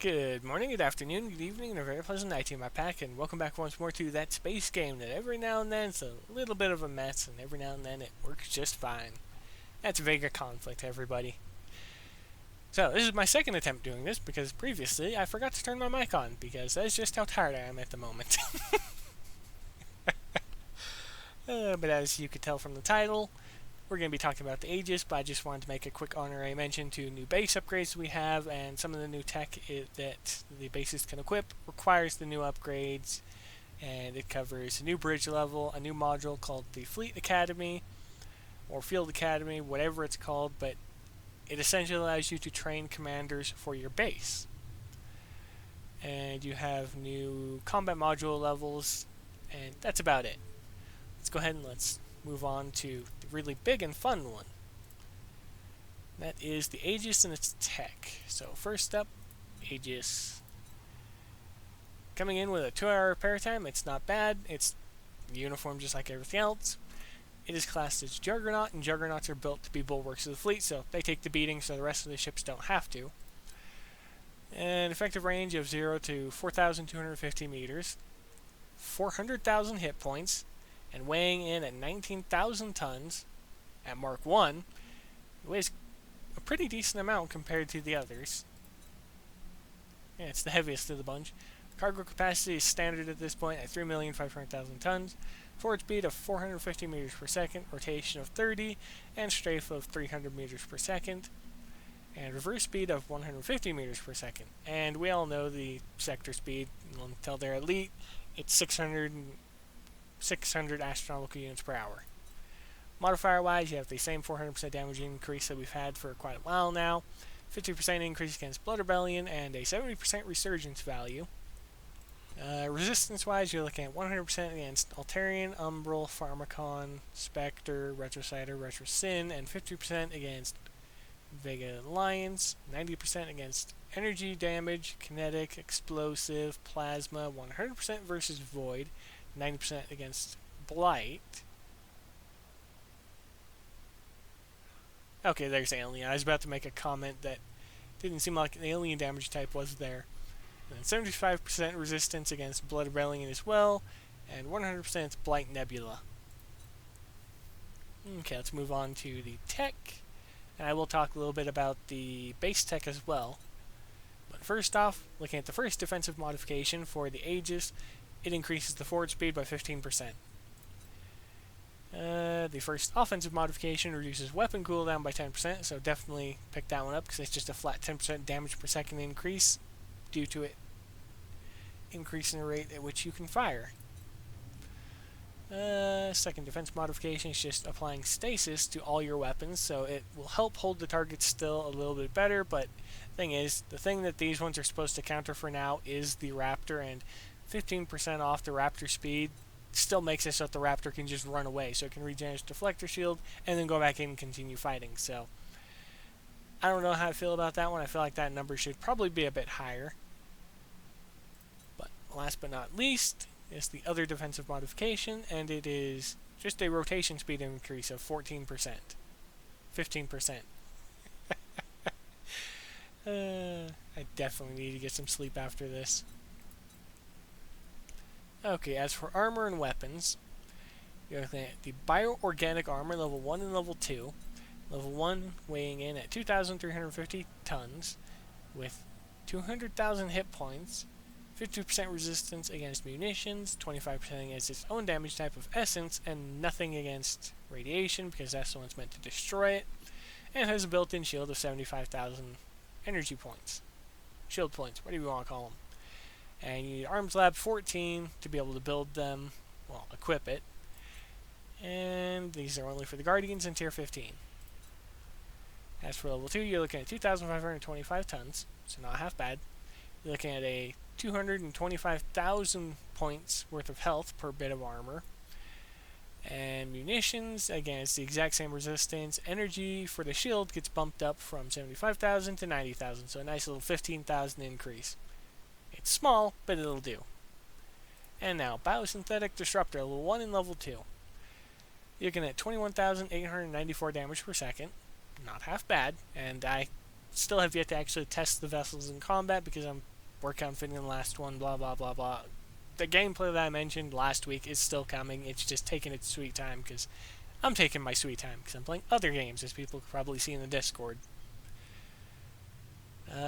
Good morning, good afternoon, good evening, and a very pleasant night to you, my pack, and welcome back once more to that space game that every now and then it's a little bit of a mess, and every now and then it works just fine. That's Vega Conflict, everybody. So, this is my second attempt doing this, because previously I forgot to turn my mic on, because that's just how tired I am at the moment. But as you could tell from the title, we're going to be talking about the Aegis, but I just wanted to make a quick honorary mention to new base upgrades we have, and some of the new tech that the bases can equip requires the new upgrades, and it covers a new bridge level, a new module called the Fleet Academy, or Field Academy, whatever it's called, but it essentially allows you to train commanders for your base. And you have new combat module levels, and that's about it. Let's go ahead and let's move on to the really big and fun one. That is the Aegis and its tech. So first up, Aegis. Coming in with a 2-hour repair time, it's not bad. It's uniform just like everything else. It is classed as Juggernaut, and Juggernauts are built to be bulwarks of the fleet, so they take the beating so the rest of the ships don't have to. An effective range of 0 to 4,250 meters, 400,000 hit points, and weighing in at 19,000 tons at Mark 1, it weighs a pretty decent amount compared to the others. Yeah, it's the heaviest of the bunch. Cargo capacity is standard at this point at 3,500,000 tons, forward speed of 450 meters per second, rotation of 30, and strafe of 300 meters per second, and reverse speed of 150 meters per second. And we all know the sector speed, until they're elite, it's 600 astronomical units per hour. Modifier-wise, you have the same 400% damage increase that we've had for quite a while now, 50% increase against Blood Rebellion, and a 70% resurgence value. Resistance-wise, you're looking at 100% against Altarian, Umbral, Pharmacon, Spectre, Retrocider, Retrosyn, and 50% against Vega Alliance, 90% against energy damage, kinetic, explosive, plasma, 100% versus Void, 90% against Blight. Okay, there's Alien. I was about to make a comment that didn't seem like an alien damage type was there. And 75% resistance against Blood Rebellion as well, and 100% Blight Nebula. Okay, let's move on to the tech, and I will talk a little bit about the base tech as well. But first off, looking at the first defensive modification for the Aegis, it increases the forward speed by 15%. The first offensive modification reduces weapon cooldown by 10%, so definitely pick that one up because it's just a flat 10% damage per second increase due to it increasing the rate at which you can fire. Second defense modification is just applying stasis to all your weapons, so it will help hold the target still a little bit better, but the thing that these ones are supposed to counter for now is the Raptor, and 15% off the Raptor speed still makes it so that the Raptor can just run away, so it can regenerate its deflector shield and then go back in and continue fighting. So I don't know how I feel about that one. I feel like that number should probably be a bit higher. But last but not least is the other defensive modification, and it is just a rotation speed increase of 14%. 15%. I definitely need to get some sleep after this. Okay, as for armor and weapons, you're looking at the bioorganic armor, level 1 and level 2. Level 1 weighing in at 2,350 tons, with 200,000 hit points, 50% resistance against munitions, 25% against its own damage type of essence, and nothing against radiation, because that's the one that's meant to destroy it, and has a built-in shield of 75,000 energy points. Shield points, whatever you want to call them. And you need Arms Lab 14 to be able to build them, well, equip it. And these are only for the Guardians in Tier 15. As for level 2, you're looking at 2,525 tons, so not half bad. You're looking at a 225,000 points worth of health per bit of armor. And munitions, again, it's the exact same resistance. Energy for the shield gets bumped up from 75,000 to 90,000, so a nice little 15,000 increase. It's small, but it'll do. And now, Biosynthetic Disruptor, level 1 and level 2. You're looking at 21,894 damage per second. Not half bad, and I still have yet to actually test the vessels in combat because I'm work on fitting the last one, blah blah blah blah. The gameplay that I mentioned last week is still coming. It's just taking its sweet time because I'm taking my sweet time because I'm playing other games, as people can probably see in the Discord.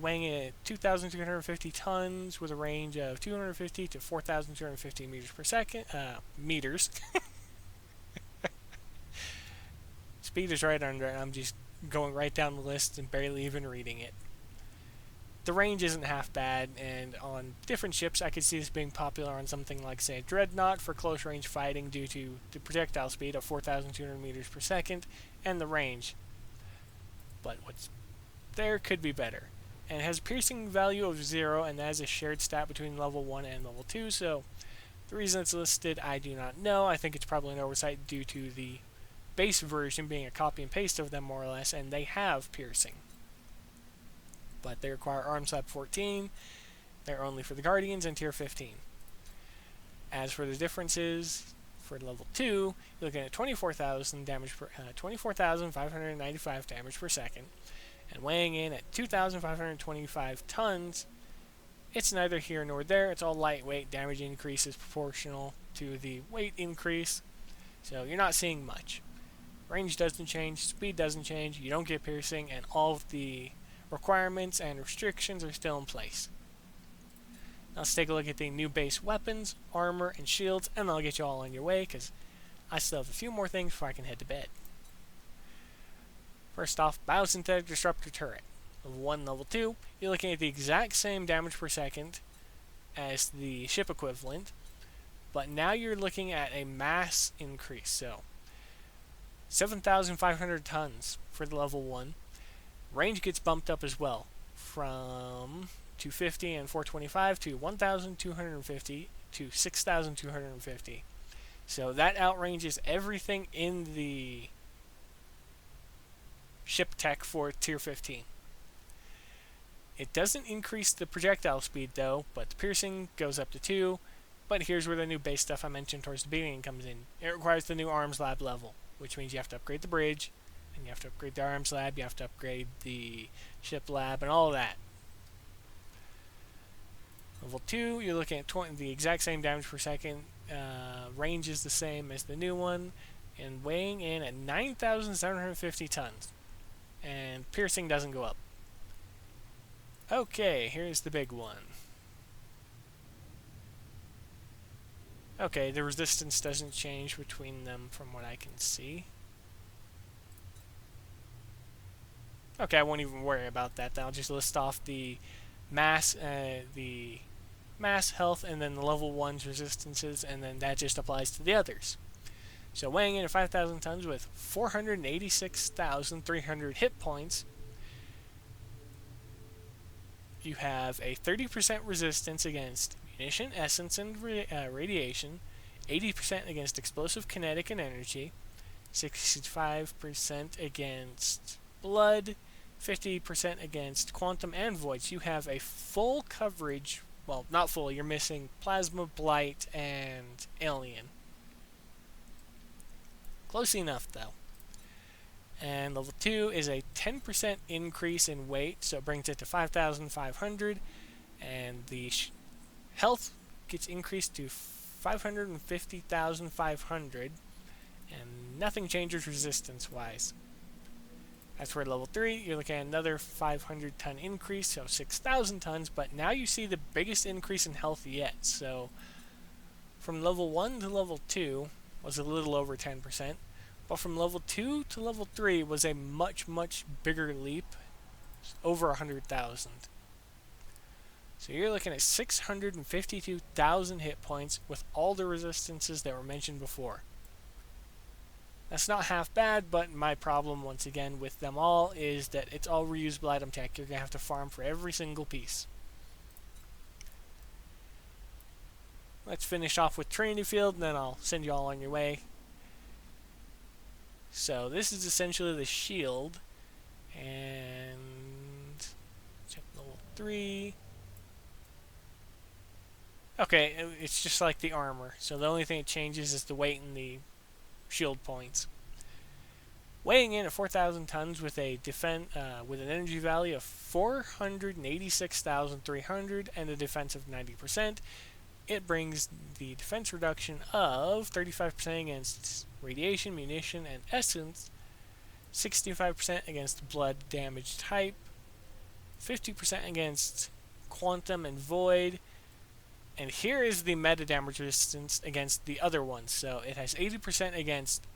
Weighing in at 2,350 tons with a range of 250 to 4,250 meters per second. Meters. Speed is right under it. I'm just going right down the list and barely even reading it. The range isn't half bad, and on different ships I could see this being popular on something like, say, Dreadnought for close range fighting due to the projectile speed of 4,200 meters per second and the range. But what's there could be better. And it has a piercing value of 0, and that is a shared stat between level 1 and level 2, so the reason it's listed I do not know. I think it's probably an oversight due to the base version being a copy and paste of them more or less, and they have piercing. But they require Arm Slab 14, they're only for the Guardians, and Tier 15. As for the differences, for level 2, you're looking at 24,595 damage per second, and weighing in at 2,525 tons. It's neither here nor there. It's all lightweight. Damage increase is proportional to the weight increase, so you're not seeing much. Range doesn't change, speed doesn't change, you don't get piercing, and all of the requirements and restrictions are still in place. Now let's take a look at the new base weapons, armor, and shields, and I'll get you all on your way because I still have a few more things before I can head to bed. First off, Biosynthetic Disruptor Turret. Level 1, Level 2, you're looking at the exact same damage per second as the ship equivalent, but now you're looking at a mass increase, so 7,500 tons for the level 1. Range gets bumped up as well, from 250 and 425 to 1,250 to 6,250. So that outranges everything in the ship tech for Tier 15. It doesn't increase the projectile speed though, but the piercing goes up to 2. But here's where the new base stuff I mentioned towards the beginning comes in. It requires the new Arms Lab level, which means you have to upgrade the bridge, and you have to upgrade the Arms Lab, you have to upgrade the ship lab, and all of that. Level 2, you're looking at the exact same damage per second. Range is the same as the new one, and weighing in at 9,750 tons. And piercing doesn't go up. Okay, here's the big one. Okay, the resistance doesn't change between them from what I can see. Okay, I won't even worry about that. I'll just list off the mass, health, and then the level 1's resistances, and then that just applies to the others. So weighing in at 5,000 tons with 486,300 hit points, you have a 30% resistance against munition, essence, and radiation, 80% against explosive kinetic and energy, 65% against blood, 50% against quantum and voids. You have a full coverage, well, not full, you're missing plasma, blight, and alien. Close enough, though. And level 2 is a 10% increase in weight, so it brings it to 5,500, and the health gets increased to 550,500, and nothing changes resistance-wise. As for level 3, you're looking at another 500-ton increase, so 6,000 tons, but now you see the biggest increase in health yet. So from level 1 to level 2 was a little over 10%, but from level 2 to level 3 was a much, much bigger leap, over 100,000. So you're looking at 652,000 hit points with all the resistances that were mentioned before. That's not half bad, but my problem, once again, with them all is that it's all reusable item tech. You're going to have to farm for every single piece. Let's finish off with Trinity Field, and then I'll send you all on your way. So this is essentially the shield, and check level 3. Okay, it's just like the armor, so the only thing it changes is the weight and the shield points. weighing in at 4,000 tons with a with an energy value of 486,300 and a defense of 90%. It brings the defense reduction of 35% against radiation, munition, and essence, 65% against blood damage type, 50% against quantum and void, and here is the meta damage resistance against the other ones. So it has 80% against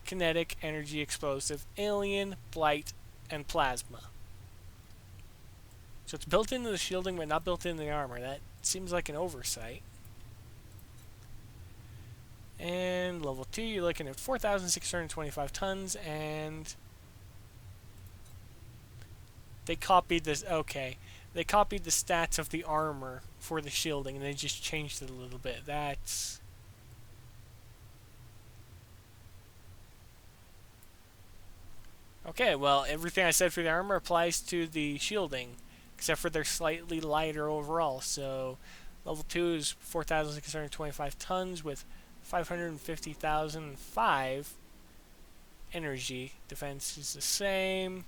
kinetic, energy, explosive, alien, blight, and plasma. So it's built into the shielding but not built into the armor. That seems like an oversight. And level 2, you're looking at 4,625 tons, and they copied this. Okay, they copied the stats of the armor for the shielding, and they just changed it a little bit. That's okay. Well, everything I said for the armor applies to the shielding, except for they're slightly lighter overall. So level 2 is 4,625 tons with 550,005 energy. Defense is the same.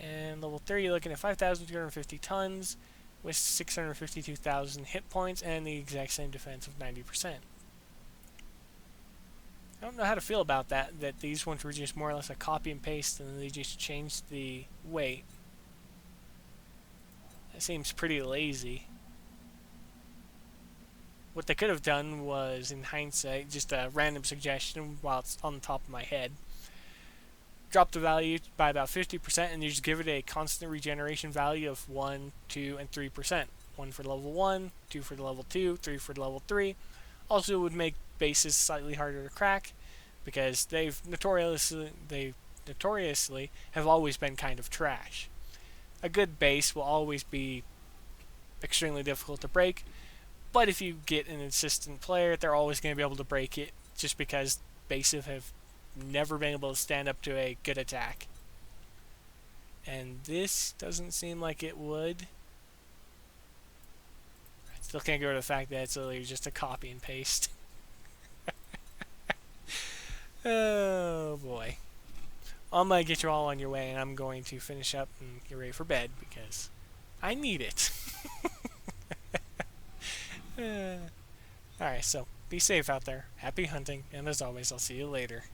And level 3, you're looking at 5,250 tons with 652,000 hit points and the exact same defense of 90%. I don't know how to feel about that these ones were just more or less a copy and paste and then they just changed the weight. That seems pretty lazy. What they could have done was, in hindsight, just a random suggestion while it's on the top of my head, drop the value by about 50% and you just give it a constant regeneration value of 1, 2, and 3%. 1 for level 1, 2 for the level 2, 3 for the level 3. Also, it would make bases slightly harder to crack because they notoriously have always been kind of trash. A good base will always be extremely difficult to break, but if you get an insistent player, they're always going to be able to break it just because bases have never been able to stand up to a good attack. And this doesn't seem like it would. I still can't go to the fact that it's literally just a copy and paste. Oh boy. I'm going to get you all on your way and I'm going to finish up and get ready for bed because I need it. Alright, so be safe out there. Happy hunting, and as always, I'll see you later.